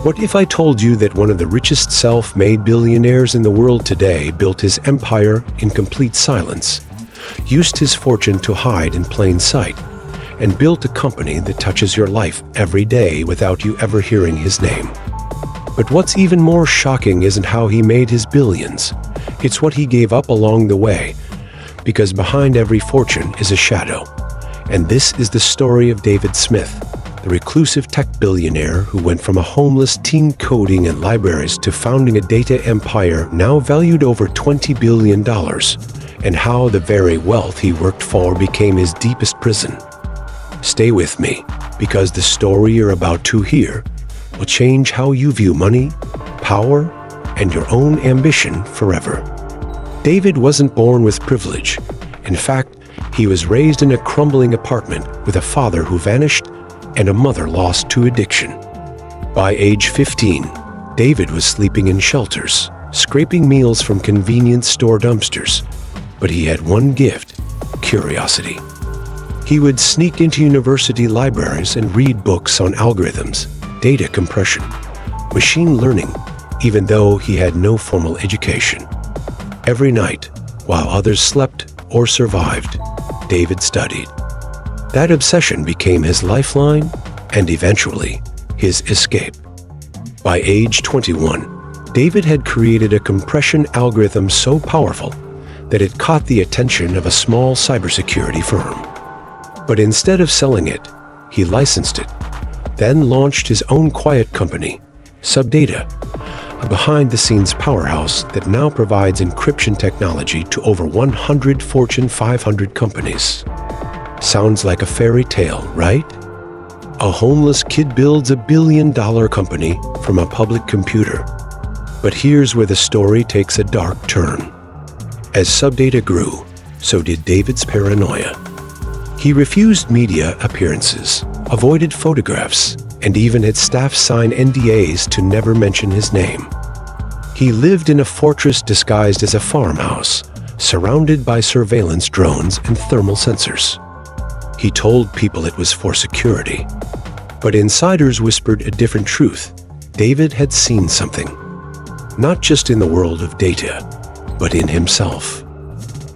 What if I told you that one of the richest self-made billionaires in the world today built his empire in complete silence, used his fortune to hide in plain sight, and built a company that touches your life every day without you ever hearing his name? But what's even more shocking isn't how he made his billions. It's what he gave up along the way, because behind every fortune is a shadow. And this is the story of David Smith, the reclusive tech billionaire who went from a homeless teen coding in libraries to founding a data empire now valued over $20 billion, and how the very wealth he worked for became his deepest prison. Stay with me, because the story you're about to hear will change how you view money, power, and your own ambition forever. David wasn't born with privilege. In fact, he was raised in a crumbling apartment with a father who vanished and a mother lost to addiction. By age 15, David was sleeping in shelters, scraping meals from convenience store dumpsters. But he had one gift: curiosity. He would sneak into university libraries and read books on algorithms, data compression, machine learning, even though he had no formal education. Every night, while others slept or survived, David studied. That obsession became his lifeline and eventually his escape. By age 21, David had created a compression algorithm so powerful that it caught the attention of a small cybersecurity firm. But instead of selling it, he licensed it, then launched his own quiet company, Subdata, a behind-the-scenes powerhouse that now provides encryption technology to over 100 Fortune 500 companies. Sounds like a fairy tale, right? A homeless kid builds a billion-dollar company from a public computer. But here's where the story takes a dark turn. As Subdata grew, so did David's paranoia. He refused media appearances, avoided photographs, and even had staff sign NDAs to never mention his name. He lived in a fortress disguised as a farmhouse, surrounded by surveillance drones and thermal sensors. He told people it was for security, but insiders whispered a different truth. David had seen something, not just in the world of data, but in himself.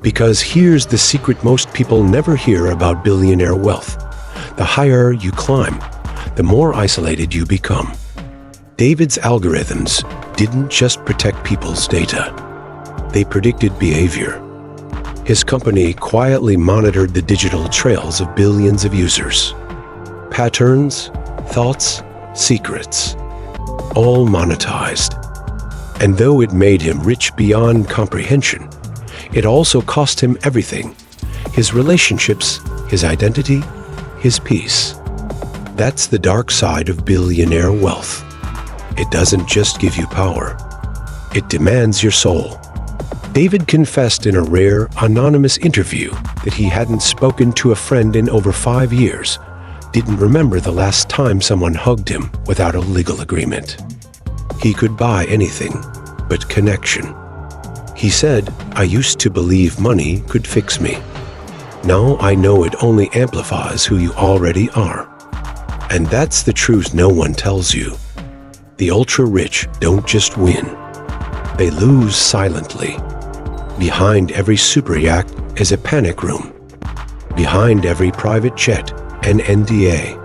Because here's the secret most people never hear about billionaire wealth: the higher you climb, the more isolated you become. David's algorithms didn't just protect people's data, they predicted behavior. His company quietly monitored the digital trails of billions of users. Patterns, thoughts, secrets, all monetized. And though it made him rich beyond comprehension, it also cost him everything: his relationships, his identity, his peace. That's the dark side of billionaire wealth. It doesn't just give you power, it demands your soul. David confessed in a rare, anonymous interview that he hadn't spoken to a friend in over 5 years, didn't remember the last time someone hugged him without a legal agreement. He could buy anything but connection. He said, "I used to believe money could fix me. Now I know it only amplifies who you already are." And that's the truth no one tells you. The ultra-rich don't just win. They lose silently. Behind every super yacht is a panic room. Behind every private jet, an NDA.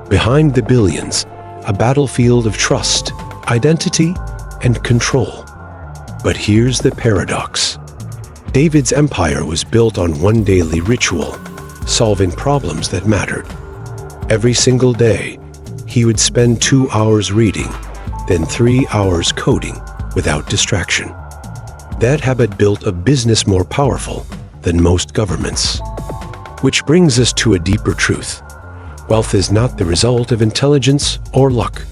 Behind the billions, a battlefield of trust, identity, and control. But here's the paradox. David's empire was built on one daily ritual: solving problems that mattered. Every single day, he would spend 2 hours reading, then 3 hours coding without distraction. That habit built a business more powerful than most governments. Which brings us to a deeper truth. Wealth is not the result of intelligence or luck.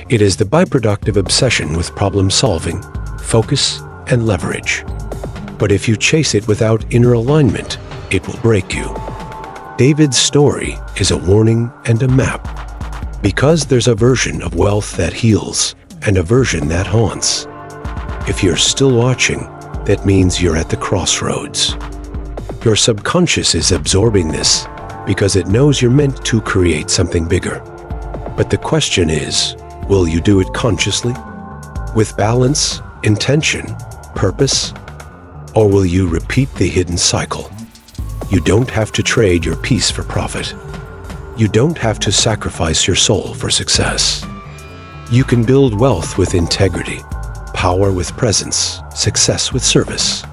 It is the byproduct of obsession with problem solving, focus, and leverage. But if you chase it without inner alignment, it will break you. David's story is a warning and a map. Because there's a version of wealth that heals and a version that haunts. If you're still watching, that means you're at the crossroads. Your subconscious is absorbing this because it knows you're meant to create something bigger. But the question is, Will you do it consciously? With balance, intention, purpose? Or will you repeat the hidden cycle? You don't have to trade your peace for profit. You don't have to sacrifice your soul for success. You can build wealth with integrity, power with presence, success with service.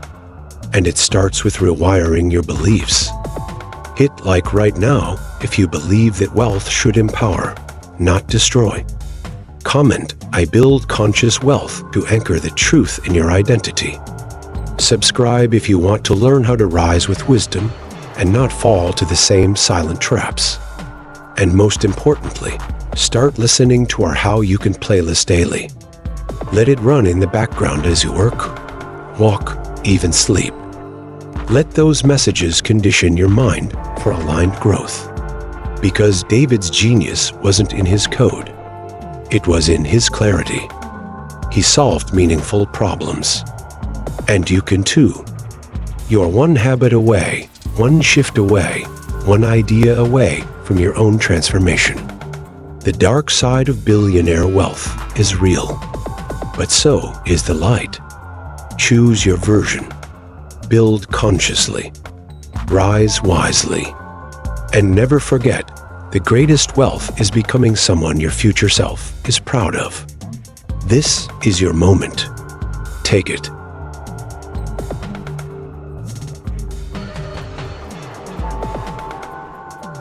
And it starts with rewiring your beliefs. Hit like right now if you believe that wealth should empower, not destroy. Comment, I build conscious wealth to anchor the truth in your identity. Subscribe if you want to learn how to rise with wisdom and not fall to the same silent traps. And most importantly, start listening to our How You Can playlist daily. Let it run in the background as you work, walk, even sleep. Let those messages condition your mind for aligned growth. Because David's genius wasn't in his code. It was in his clarity. He solved meaningful problems. And you can too. You're one habit away, one shift away, one idea away from your own transformation. The dark side of billionaire wealth is real, but so is the light. Choose your version. Build consciously. Rise wisely. And never forget, the greatest wealth is becoming someone your future self is proud of. This is your moment. Take it.